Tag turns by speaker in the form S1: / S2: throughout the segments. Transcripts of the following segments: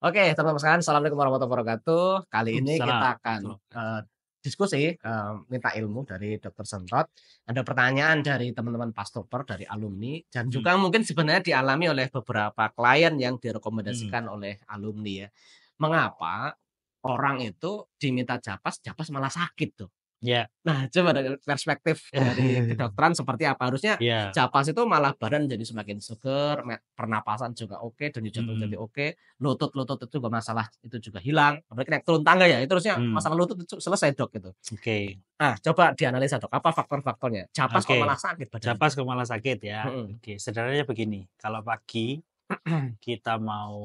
S1: Oke, teman-teman sekalian, assalamualaikum warahmatullahi wabarakatuh. Kali ini kita
S2: Salam.
S1: akan
S2: Betul.
S1: diskusi, minta ilmu dari Dokter Semprot. Ada pertanyaan dari teman-teman Pastoper, dari alumni, dan
S2: Mhm,
S1: juga mungkin sebenarnya dialami oleh beberapa klien yang
S2: mhm.
S1: direkomendasikan oleh alumni ya. Mengapa orang itu diminta JAPAS, JAPAS malah sakit tuh?
S2: Iya.
S1: Nah, coba dari perspektif dari kedokteran seperti apa? Harusnya
S2: Iya,
S1: Japas itu malah badan jadi semakin seger, pernapasan juga oke, denyut jantung jadi
S2: mhm,
S1: oke, lutut-lutut itu juga masalah itu juga hilang, apalagi naik turun tangga ya, itu harusnya
S2: mmm,
S1: masalah lutut itu selesai, Dok, gitu.
S2: oke
S1: Nah, coba dianalisa, Dok, apa faktor-faktornya? Japas kok
S2: oke.
S1: malah sakit badannya?
S2: Japas kok malah sakit ya?
S1: Mhm,
S2: Oke, sederhananya begini, kalau pagi kita mau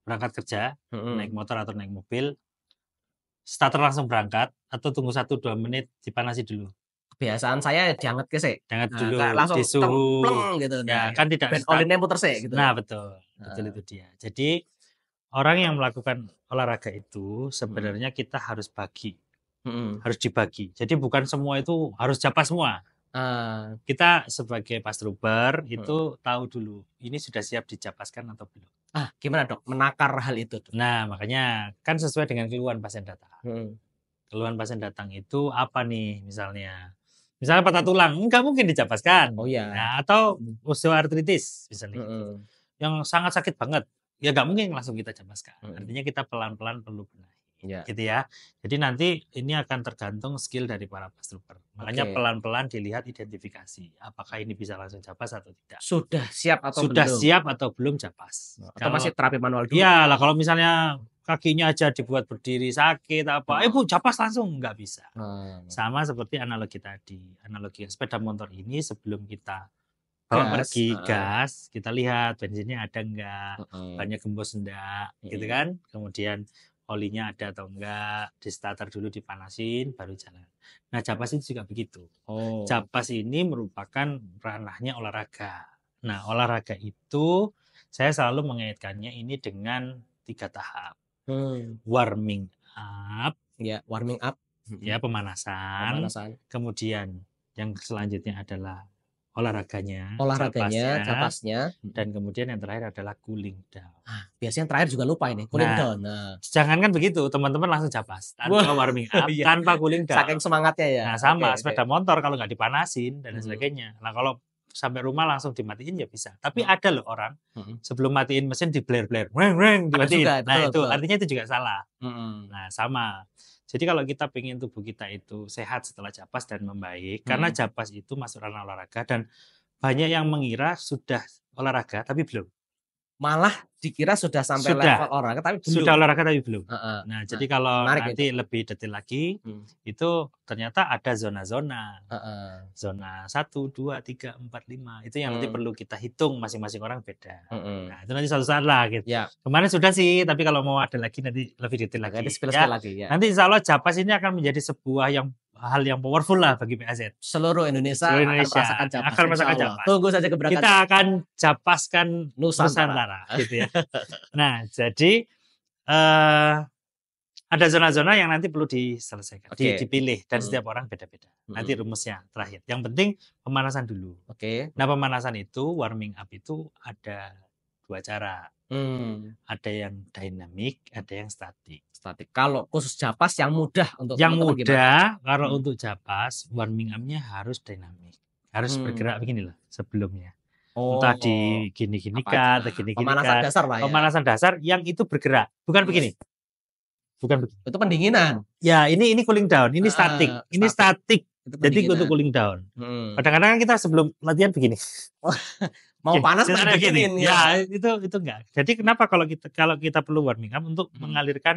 S2: berangkat kerja, naik
S1: mhm.
S2: motor atau naik mobil, starter langsung berangkat atau tunggu 1, 2 menit dipanasi dulu?
S1: Kebiasaan saya dianget ke sik,
S2: Jangan
S1: kayak
S2: dulu
S1: langsung
S2: di suhu
S1: pleng gitu, nah
S2: ya
S1: ya,
S2: kan tidak
S1: ben
S2: start
S1: oilnya muter sik gitu.
S2: nah betul, betul
S1: Heeh,
S2: itu dia. Jadi, orang yang melakukan olahraga itu
S1: mhm,
S2: sebenarnya kita harus bagi.
S1: mhm.
S2: Harus dibagi. Jadi bukan semua itu harus Japas semua.
S1: Ah,
S2: Kita sebagai pastruber
S1: mhm.
S2: itu tahu dulu, ini sudah siap dijapaskan atau belum.
S1: Gimana, Dok, menakar hal itu, Dok?
S2: Nah, makanya kan sesuai dengan keluhan pasien datang.
S1: Mhm.
S2: Keluhan pasien datang itu apa nih misalnya? Misalnya patah tulang, nggak mungkin dijapaskan.
S1: Oh iya,
S2: Nah, atau osteoartritis misalnya gitu,
S1: mhm,
S2: yang sangat sakit banget, ya nggak mungkin langsung kita japaskan.
S1: mhm,
S2: Artinya kita pelan-pelan perlu benahi,
S1: iya,
S2: gitu ya. Jadi nanti ini akan tergantung skill dari para pastruber. Makanya
S1: oke.
S2: pelan-pelan dilihat identifikasi, apakah ini bisa langsung japas atau tidak.
S1: Sudah siap atau
S2: Sudah
S1: belum?
S2: siap atau belum japas.
S1: Atau masih
S2: Kalau
S1: terapi manual dulu?
S2: iya lah kalau misalnya kakinya aja dibuat berdiri sakit apa,
S1: Heeh,
S2: Bu japas langsung, nggak bisa.
S1: nah,
S2: Sama seperti analogi tadi, analogi sepeda motor ini sebelum kita bawa
S1: gas,
S2: pergi
S1: heeh,
S2: gas, kita lihat bensinnya ada enggak,
S1: heeh,
S2: bannya gembos enggak, gitu
S1: mhm,
S2: kan. Kemudian olinya ada atau enggak, di starter dulu dipanasin, baru jalan. Nah, Japas itu juga begitu.
S1: oh,
S2: Japas ini merupakan ranahnya olahraga. Nah, olahraga itu saya selalu mengaitkannya ini dengan 3 tahap.
S1: mmm,
S2: Warming up,
S1: iya, warming up,
S2: ya
S1: mhm,
S2: pemanasan,
S1: pemanasan,
S2: kemudian yang selanjutnya adalah olahraganya,
S1: olahraganya,
S2: japasnya,
S1: capasnya,
S2: dan kemudian yang terakhir adalah cooling down.
S1: biasanya yang terakhir juga lupa ini, cooling
S2: Nah,
S1: down, nah,
S2: jangankan begitu, teman-teman langsung japas,
S1: wah,
S2: tanpa warming up,
S1: iya,
S2: tanpa cooling
S1: saking
S2: down.
S1: semangatnya ya,
S2: Nah,
S1: oke
S2: sama
S1: oke,
S2: sepeda motor kalau nggak dipanasin dan lain
S1: mhm,
S2: sebagainya. Nah, kalau sampai rumah langsung dimatiin ya bisa. Tapi
S1: oh,
S2: ada loh orang
S1: mhm,
S2: sebelum matiin mesin di-blare-blare, "Wreng wreng,"
S1: ada juga,
S2: dimatiin. Nah,
S1: betul
S2: itu
S1: betul,
S2: artinya itu juga salah.
S1: mhm,
S2: Nah, sama. Jadi kalau kita pengen tubuh kita itu sehat setelah japas dan membaik, karena
S1: mhm.
S2: japas itu masuk ranah olahraga dan banyak yang mengira sudah olahraga tapi belum.
S1: Malah dikira sudah sampai
S2: Sudah.
S1: level olahraga tapi belum?
S2: Sudah olahraga tapi belum.
S1: Heeh.
S2: Nah,
S1: Nah,
S2: jadi kalau
S1: menarik itu.
S2: nanti lebih detail lagi,
S1: Mhm,
S2: itu ternyata ada zona-zona.
S1: heeh,
S2: Zona 1, 2, 3, 4, 5 itu yang nanti
S1: mmm,
S2: perlu kita hitung masing-masing orang beda.
S1: mhm.
S2: Nah, itu nanti suatu saat lah gitu.
S1: Ya,
S2: Kemarin sudah sih, tapi kalau mau ada lagi nanti lebih detail
S1: oke,
S2: lagi
S1: di-spill-spill
S2: ya.
S1: lagi ya.
S2: Nanti insya Allah Japas ini akan menjadi sebuah hal yang powerful lah bagi PAZ.
S1: Seluruh Indonesia
S2: Seluruh
S1: akan
S2: Indonesia
S1: merasakan Japas,
S2: akan merasakan
S1: insyaallah.
S2: Japas.
S1: Tunggu saja keberangkatan
S2: Kita akan Japaskan
S1: Nusantara.
S2: Nusantara gitu ya. Nah, jadi, eee, ada zona-zona yang nanti perlu diselesaikan,
S1: Oke,
S2: dipilih dan
S1: mhm,
S2: setiap orang beda-beda. Nanti
S1: mhm,
S2: rumusnya terakhir. Yang penting pemanasan dulu.
S1: oke,
S2: Nah, pemanasan itu, warming up itu ada 2 cara.
S1: mmm,
S2: Ada yang dynamic, ada yang statik.
S1: statik. Kalau khusus Japas yang mudah untuk
S2: Yang
S1: teman-teman gimana?
S2: mudah kalau
S1: Mhm,
S2: untuk Japas, warming up-nya harus dynamic. Harus
S1: mmm,
S2: bergerak begini loh sebelumnya. Entah
S1: oh,
S2: di
S1: apa aja?
S2: gini-ginikan atau
S1: Pemanasan
S2: gini-ginikan.
S1: dasar lah ya?
S2: Pemanasan dasar yang itu bergerak, bukan
S1: Mhm,
S2: begini, bukan begini.
S1: itu pendinginan?
S2: Ya, ini cooling down, ini statik.
S1: Heeh,
S2: Ini
S1: statik,
S2: statik.
S1: itu
S2: Jadi untuk
S1: pendinginan.
S2: cooling down.
S1: Mhm.
S2: Kadang-kadang kan kita sebelum latihan begini.
S1: Mau panas
S2: Cara begini.
S1: berdinginin ya?
S2: Ya, itu enggak. Jadi kenapa kalau kita perlu warming up untuk
S1: Mhm.
S2: mengalirkan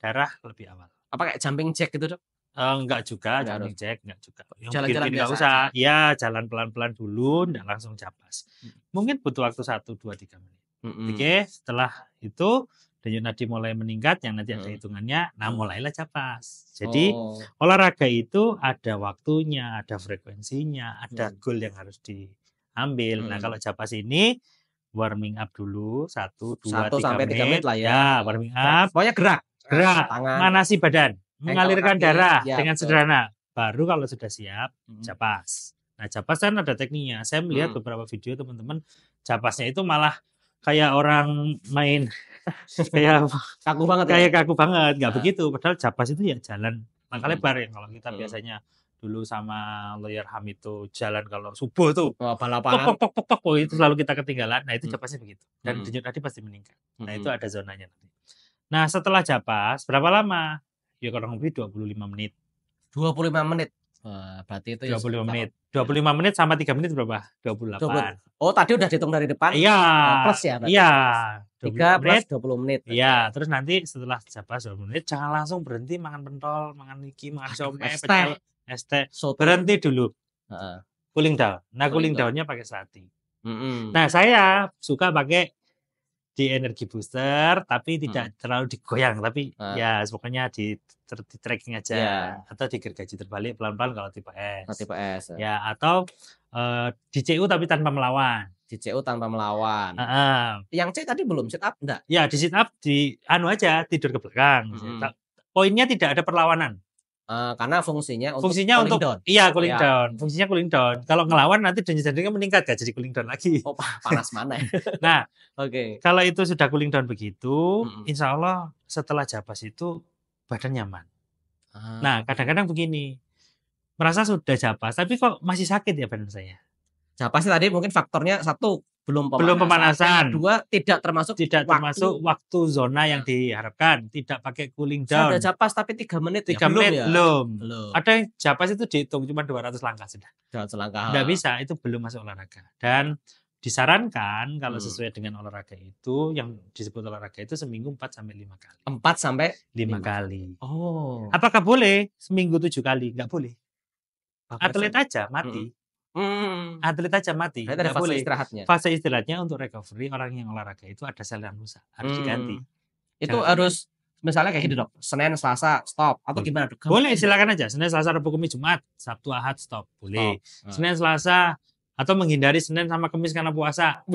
S2: darah lebih awal.
S1: Apa kayak jumping jack gitu, Dok?
S2: Enggak juga,
S1: Nggak harus?
S2: jumping jack, enggak juga. Yang
S1: Jalan-jalan
S2: begini-begini enggak
S1: biasa
S2: usah.
S1: aja?
S2: Ya, jalan pelan-pelan dulu, enggak langsung japas.
S1: Mhm.
S2: Mungkin butuh waktu 1, 2, 3 menit.
S1: Mhm,
S2: Oke, setelah itu denyut nadi mulai meningkat, yang nanti ada
S1: mhm,
S2: hitungannya, nah
S1: mhm.
S2: mulailah japas. Jadi
S1: Oh,
S2: olahraga itu ada waktunya, ada frekuensinya, ada
S1: mhm,
S2: goal yang harus diambil. Nah,
S1: mhm.
S2: kalau japas ini warming up dulu 1, 2,
S1: 1
S2: 3
S1: sampai 3 menit
S2: menit,
S1: lah ya,
S2: ya
S1: heeh.
S2: warming
S1: Gerak,
S2: up,
S1: pokoknya gerak,
S2: gerak,
S1: tangan,
S2: manasi badan,
S1: ankle
S2: mengalirkan
S1: kaki,
S2: darah
S1: iya
S2: dengan
S1: betul,
S2: sederhana. Baru kalau sudah siap,
S1: mhm,
S2: japas. Nah, japas kan ada tekniknya. Saya melihat
S1: mhm,
S2: beberapa video teman-teman japasnya itu malah kayak orang main kayak
S1: Kaku banget ya?
S2: kayak kaku banget, nggak
S1: Heeh.
S2: begitu. Padahal Japas itu ya jalan langkah
S1: Mhm.
S2: lebar ya. Kalau kita
S1: Mhm.
S2: biasanya dulu sama lawyer Ham itu jalan kalau subuh tuh
S1: Oh,
S2: pok
S1: balapan.
S2: pok pok pok pok, oh, itu
S1: Mhm.
S2: selalu kita ketinggalan. Nah itu
S1: Mhm.
S2: Japasnya begitu. Dan
S1: Mhm.
S2: denyut nadi pasti meningkat. Nah itu
S1: Mhm.
S2: ada zonanya nanti. Nah setelah Japas berapa lama? Ya kurang lebih 25 menit.
S1: 25 menit. Wah, berarti itu ya
S2: 25
S1: sekitar
S2: menit.
S1: ya
S2: 25 menit sama 3 menit berapa?
S1: 20.
S2: 28.
S1: Oh, tadi udah dihitung dari depan,
S2: Iya,
S1: plus ya berarti?
S2: iya,
S1: Plus. 3
S2: 25
S1: plus
S2: menit.
S1: 20 menit.
S2: Iya,
S1: Oke.
S2: terus nanti setelah Japas 20 menit jangan langsung berhenti makan pentol, makan iki, makan
S1: Aduh,
S2: siomay,
S1: es teh,
S2: pecel, es teh.
S1: soto.
S2: Berhenti dulu,
S1: Heeh,
S2: cooling down. Nah,
S1: cooling
S2: cooling
S1: down.
S2: down-nya pakai selasi.
S1: Mhm.
S2: Nah, saya suka pakai di energi booster tapi
S1: Mhm.
S2: tidak terlalu digoyang, tapi
S1: Heeh.
S2: ya pokoknya di tracking aja
S1: Iya.
S2: atau digergaji terbalik pelan-pelan kalau tipe
S1: Oh,
S2: S.
S1: tipe S.
S2: Ya, atau di CU tapi tanpa melawan.
S1: Di CU tanpa melawan.
S2: Heeh.
S1: Yang C tadi belum sit up enggak?
S2: Ya, di sit up di anu aja, tidur ke belakang.
S1: Mhm.
S2: Poinnya tidak ada perlawanan.
S1: Karena fungsinya untuk
S2: Fungsinya
S1: cooling
S2: untuk
S1: down.
S2: cooling
S1: Ya.
S2: down. Fungsinya cooling down. Kalau ngelawan nanti denyut jantungnya meningkat, nggak jadi cooling down lagi.
S1: Oh, panas mana ya?
S2: Nah,
S1: Oke.
S2: kalau itu sudah cooling down begitu,
S1: Mhm.
S2: insya Allah setelah Japas itu badan nyaman. Nah,
S1: Ah.
S2: kadang-kadang begini, merasa sudah Japas, tapi kok masih sakit ya badan saya.
S1: Japas tadi mungkin faktornya satu belum
S2: Belum
S1: pemanasan, yang
S2: pemanasan,
S1: kedua tidak termasuk
S2: tidak termasuk
S1: waktu.
S2: waktu zona yang
S1: Nah,
S2: diharapkan, tidak pakai cooling
S1: saya ada
S2: down.
S1: Japas tapi 3 menit ya?
S2: 3
S1: Belum
S2: menit
S1: ya?
S2: belum.
S1: Belum.
S2: Ada yang Japas itu dihitung cuma 200 langkah sudah.
S1: Jangan selangkah.
S2: Nggak bisa, itu belum masuk olahraga. Dan disarankan kalau
S1: Hmm.
S2: sesuai dengan olahraga itu, yang disebut olahraga itu seminggu 4 sampai 5 kali.
S1: 4 sampai
S2: 5 kali.
S1: Oh.
S2: Apakah boleh seminggu 7 kali? Nggak boleh.
S1: Bagus.
S2: Atlet aja
S1: Mhm.
S2: mati.
S1: Hmm.
S2: Atlet aja mati.
S1: Berarti ada
S2: Nggak
S1: fase
S2: boleh.
S1: istirahatnya.
S2: Fase istirahatnya untuk recovery, orang yang olahraga itu ada sel yang rusak. Harus diganti.
S1: Itu
S2: Jangan-
S1: harus misalnya kayak gitu, Dok. Senin, Selasa stop atau
S2: Boleh.
S1: gimana, Dok?
S2: Boleh, silakan aja. Senin, Selasa, Rabu, Kamis, Jumat, Sabtu, Ahad, stop. Boleh.
S1: Stop.
S2: Senin, Selasa, atau menghindari Senin sama Kamis karena puasa.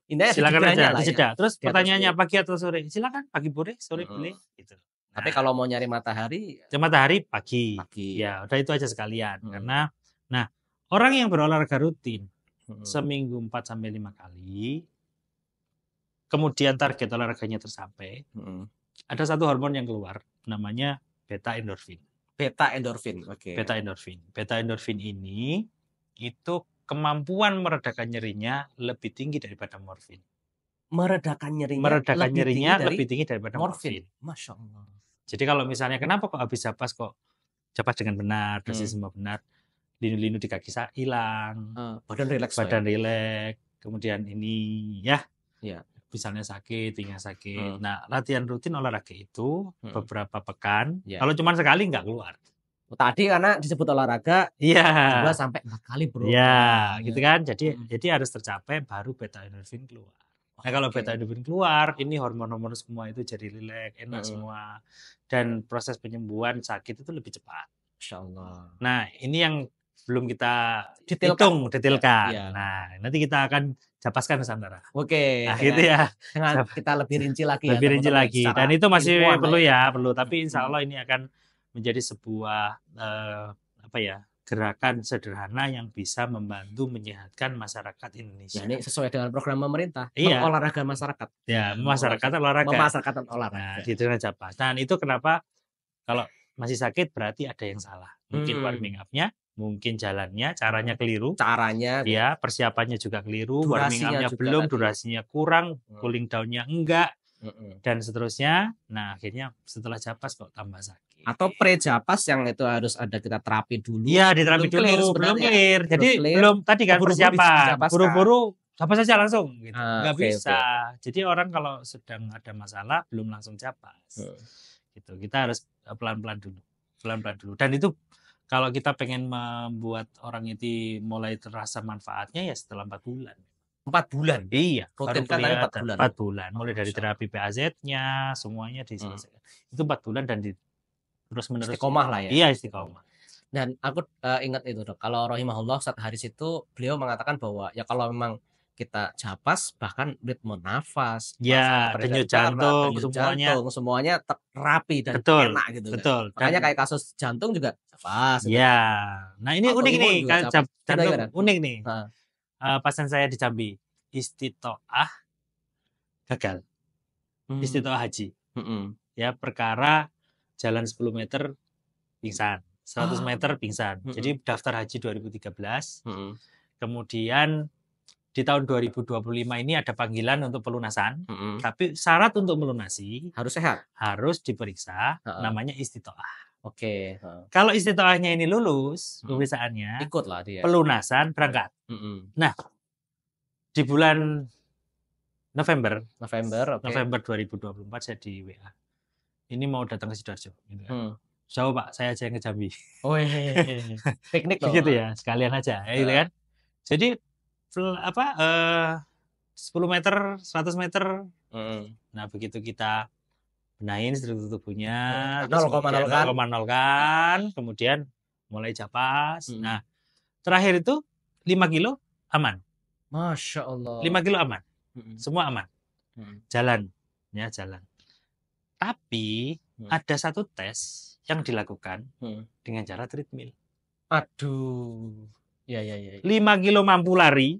S1: Intinya ada
S2: Silakan
S1: jedanya
S2: aja,
S1: lah ya.
S2: dijeda. Terus
S1: Diatur
S2: pertanyaannya
S1: sedikit.
S2: pagi atau sore? Silakan pagi boleh, sore boleh, gitu.
S1: Tapi
S2: Nah,
S1: kalau mau nyari matahari
S2: matahari pagi.
S1: pagi.
S2: Ya, udah itu aja sekalian.
S1: Hmm.
S2: Karena nah, orang yang berolahraga rutin
S1: Hmm.
S2: seminggu 4 sampai 5 kali, kemudian target olahraganya tercapai,
S1: Hmm.
S2: ada satu hormon yang keluar namanya beta endorfin.
S1: Beta endorfin. Oke.
S2: Beta endorfin. Beta endorfin ini itu kemampuan meredakan nyerinya lebih tinggi daripada morfin.
S1: Meredakan nyerinya
S2: Meredakan
S1: lebih
S2: nyerinya
S1: tinggi dari
S2: lebih tinggi daripada morfin.
S1: morfin. Masya Allah.
S2: Jadi kalau misalnya kenapa kok habis Japas kok Japas dengan benar, dosis semua benar, linu-linu di kaki hilang,
S1: Badan rileks.
S2: badan rileks, kemudian ini ya,
S1: Iya.
S2: misalnya sakit, pinggang sakit.
S1: Hmm.
S2: Nah, latihan rutin olahraga itu beberapa pekan,
S1: Ya.
S2: kalau cuma sekali nggak keluar.
S1: Tadi karena disebut olahraga
S2: Iya.
S1: 2 sampai 4 kali, Bro.
S2: Iya, gitu kan. Jadi harus tercapai baru beta endorfin keluar. Nah, kalau
S1: Oke.
S2: beta endorfin keluar, ini hormon-hormon semua itu jadi rileks, enak semua. Dan proses penyembuhan sakit itu lebih cepat.
S1: Masya Allah.
S2: Nah, ini yang belum kita
S1: Detailkan.
S2: detailkan.
S1: Iya.
S2: Nah, nanti kita akan japaskan Nusantara.
S1: Oke.
S2: Nah, gitu ya.
S1: Dengan kita lebih rinci lagi ya.
S2: Lebih rinci
S1: teman-teman,
S2: lagi.
S1: secara
S2: Dan itu masih
S1: ilmuwan
S2: perlu
S1: lah
S2: ya, perlu. Tapi insya Allah ini akan menjadi sebuah gerakan sederhana yang bisa membantu menyehatkan masyarakat Indonesia.
S1: Ya, ini sesuai dengan program pemerintah.
S2: Iya.
S1: Olahraga masyarakat.
S2: Ya, masyarakat olahraga.
S1: Memasyarakatan olahraga.
S2: Nah, gitu kan Japas. Dan itu kenapa kalau masih sakit berarti ada yang salah. Mungkin warming up-nya, mungkin jalannya, caranya keliru.
S1: Caranya.
S2: Ya, persiapannya juga keliru, warming
S1: Durasinya
S2: up-nya
S1: juga
S2: belum,
S1: tadi.
S2: durasinya kurang, cooling down-nya enggak, dan seterusnya. Nah, akhirnya setelah Japas kok tambah sakit.
S1: Atau pre-Japas yang itu harus ada kita terapi dulu.
S2: Iya, diterapi
S1: Belum clear
S2: dulu,
S1: sebenarnya.
S2: belum clear. Jadi
S1: clear,
S2: belum tadi kan
S1: buru-buru
S2: persiapan,
S1: dijapaskan.
S2: buru-buru Japas saja langsung gitu. Nggak
S1: Oke,
S2: bisa. Jadi orang kalau sedang ada masalah belum langsung Japas. Gitu. Kita harus pelan-pelan dulu. Pelan-pelan dulu. Dan itu kalau kita pengen membuat orang itu mulai terasa manfaatnya ya setelah 4 bulan.
S1: 4 bulan.
S2: Iya,
S1: Rutin
S2: baru
S1: kan tadi 4
S2: kelihatan.
S1: bulan.
S2: 4 bulan. Mulai dari terapi PAZ-nya, semuanya diselesaikan. Itu 4 bulan dan terus-menerus.
S1: Istiqomah lah ya.
S2: Iya, istiqomah.
S1: Dan aku ingat itu, Dok. Kalau rahimahullah saat Haris itu beliau mengatakan bahwa ya kalau memang kita Japas bahkan ritme nafas,
S2: ya, denyut jantung,
S1: semuanya rapi dan
S2: betul,
S1: enak gitu.
S2: Betul.
S1: Kan? Makanya kayak kasus jantung juga Japas.
S2: Ya. Nah, ini unik nih, jantung unik nih. Pasien saya di Jambi, istitoah gagal
S1: Hmm.
S2: istitoah haji.
S1: Mm-mm.
S2: Ya, perkara jalan 10 meter pingsan, 100 meter pingsan.
S1: Mm-mm.
S2: Jadi daftar haji 2013.
S1: Mm-mm.
S2: Kemudian di tahun 2025 ini ada panggilan untuk pelunasan.
S1: Mm-mm.
S2: Tapi syarat untuk melunasi
S1: Harus sehat.
S2: harus diperiksa
S1: Ha-ha.
S2: namanya istitoah.
S1: Oke.
S2: Kalau istitoahnya ini lulus
S1: Mm-mm.
S2: pemeriksaannya,
S1: Ikut lah dia.
S2: pelunasan berangkat.
S1: Mm-mm.
S2: Di bulan November
S1: November, oke.
S2: November 2024 saya di WA. Ini mau datang ke Sidoarjo. Gitu kan.
S1: Hmm.
S2: Jauh Pak, saya aja yang ke Jambi.
S1: Oh piknik loh.
S2: Begitu ya, sekalian aja. Gitu kan. Jadi 10 meter, 100 meter. Nah, begitu kita benahin struktur tubuhnya,
S1: 0,0
S2: kan, kemudian mulai japas. Nah, terakhir itu 5 kilo aman.
S1: Masya Allah.
S2: 5 kilo aman. Semua aman. Jalan. Ya, jalan. Tapi ada satu tes yang dilakukan dengan cara treadmill.
S1: Aduh. Ya.
S2: 5 kilo mampu lari,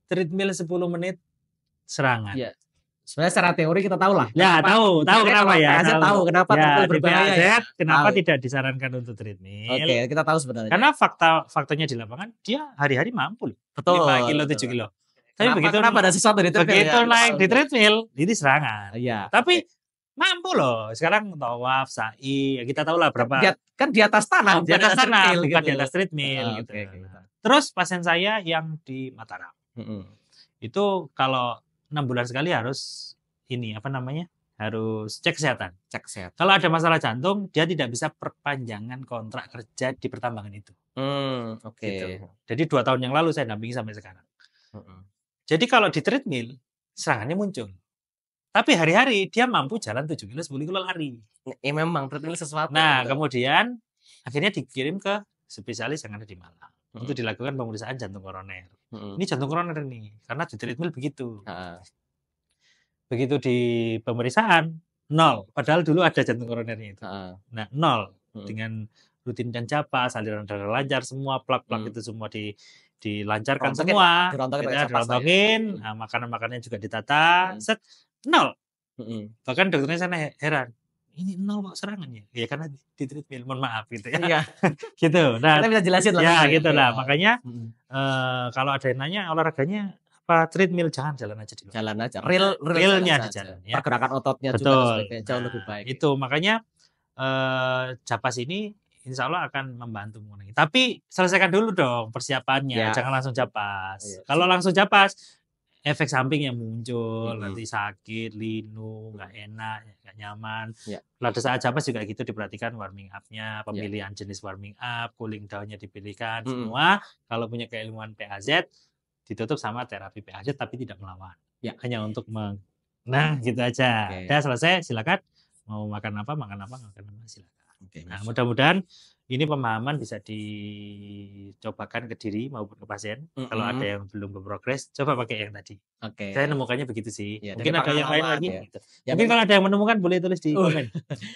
S2: treadmill 10 menit serangan.
S1: Ya. Sebenarnya secara teori kita tahu lah.
S2: Ya, tahu kenapa ya.
S1: Tahu kenapa treadmill berbahaya ya.
S2: Kenapa tidak disarankan untuk treadmill?
S1: Oke, kita tahu sebenarnya.
S2: Karena faktanya di lapangan dia hari-hari mampu loh.
S1: Betul.
S2: 5 kilo, 7 kilo. Tapi
S1: kenapa ada sesuatu di treadmill?
S2: Begitu naik di treadmill, ini serangan.
S1: Iya.
S2: Tapi mampu loh. Sekarang tawaf, sa'i, ya kita tahu lah berapa.
S1: Kan di atas tanah,
S2: di atas tanah, bukan
S1: gitu.
S2: di atas treadmill gitu.
S1: Okay.
S2: Terus pasien saya yang di Mataram. Itu kalau 6 bulan sekali harus harus cek kesehatan. Kalau ada masalah jantung, dia tidak bisa perpanjangan kontrak kerja di pertambangan itu.
S1: Oke.
S2: Gitu. Jadi 2 tahun yang lalu saya dampingi sampai sekarang. Jadi kalau di treadmill, serangannya muncul. Tapi hari-hari dia mampu jalan 7 kilo, 10 kilo lari.
S1: Memang treadmill sesuatu.
S2: Nah, kemudian akhirnya dikirim ke spesialis yang ada di Malang. Untuk dilakukan pemeriksaan jantung koroner. Ini jantung koroner nih, karena di treadmill begitu. Begitu di pemeriksaan, 0. Padahal dulu ada jantung koronernya itu. Nah, 0. Dengan rutin dan japas, aliran darah lancar, semua plak-plak itu semua dilancarkan semua. Dirontokin, nah, makanan-makanannya juga ditata, set 0. Bahkan dokternya sana heran. Ini 0 kok serangannya. Ya karena di treadmill, mohon maaf gitu ya. Iya. Gitu. Nah,
S1: kita bisa jelasin lah.
S2: Ya, gitu lah. Makanya kalau ada yang nanya olahraganya apa treadmill, jangan jalan aja dulu.
S1: Jalan aja.
S2: Realnya di jalan. Ya.
S1: Pergerakan ototnya
S2: Betul.
S1: juga jauh lebih baik.
S2: Itu makanya japas ini insya Allah akan membantu mengurangi. Tapi selesaikan dulu dong persiapannya. Jangan langsung japas. Kalau langsung japas, efek samping yang muncul, nanti sakit, linu, nggak enak, nggak nyaman. Pada saat japas juga gitu diperhatikan warming up-nya, pemilihan jenis warming up, cooling down-nya dipilihkan, semua. Kalau punya keilmuan PAZ, ditutup sama terapi PAZ tapi tidak melawan. Hanya untuk Nah, gitu aja. Udah selesai, silakan. Mau makan apa, silakan. Nah, mudah-mudahan ini pemahaman bisa dicobakan ke diri maupun ke pasien. Kalau ada yang belum berprogres, coba pakai yang tadi. Saya nemukannya begitu sih. Mungkin ada yang lain lagi. Mungkin kalau ada yang menemukan boleh tulis di komen.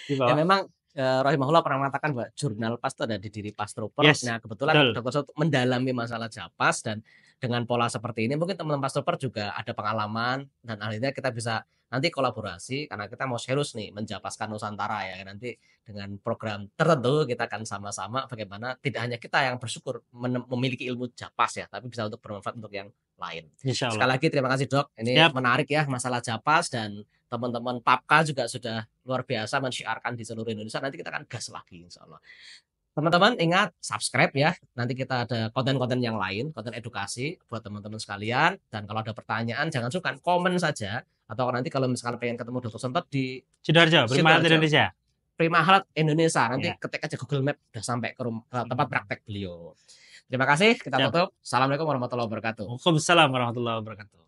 S2: Di bawah.
S1: Ya memang Rahimahullah pernah mengatakan bahwa jurnal PAS itu ada di diri PAS Trooper. Nah, kebetulan Dr. Soto mendalami masalah japas dan dengan pola seperti ini mungkin teman-teman PAS Trooper juga ada pengalaman dan akhirnya kita bisa nanti kolaborasi karena kita mau serius nih menjapaskan Nusantara ya. Nanti dengan program tertentu kita akan sama-sama bagaimana tidak hanya kita yang bersyukur memiliki ilmu japas ya, tapi bisa untuk bermanfaat untuk yang lain. Sekali lagi terima kasih Dok. Ini menarik ya masalah japas dan teman-teman PAPKA juga sudah luar biasa mensyiarkan di seluruh Indonesia. Nanti kita akan gas lagi insya Allah. Teman-teman ingat subscribe ya. Nanti kita ada konten-konten yang lain, konten edukasi buat teman-teman sekalian. Dan kalau ada pertanyaan jangan sungkan komen saja. Atau nanti kalau misalkan pengen ketemu Dr. Sontot di
S2: Sidoarjo, Prima Health Indonesia.
S1: Prima Health Indonesia. Nanti ketik aja Google Map udah sampai ke tempat praktek beliau. Terima kasih. Kita tutup. Assalamualaikum warahmatullahi wabarakatuh.
S2: Waalaikumsalam warahmatullahi wabarakatuh.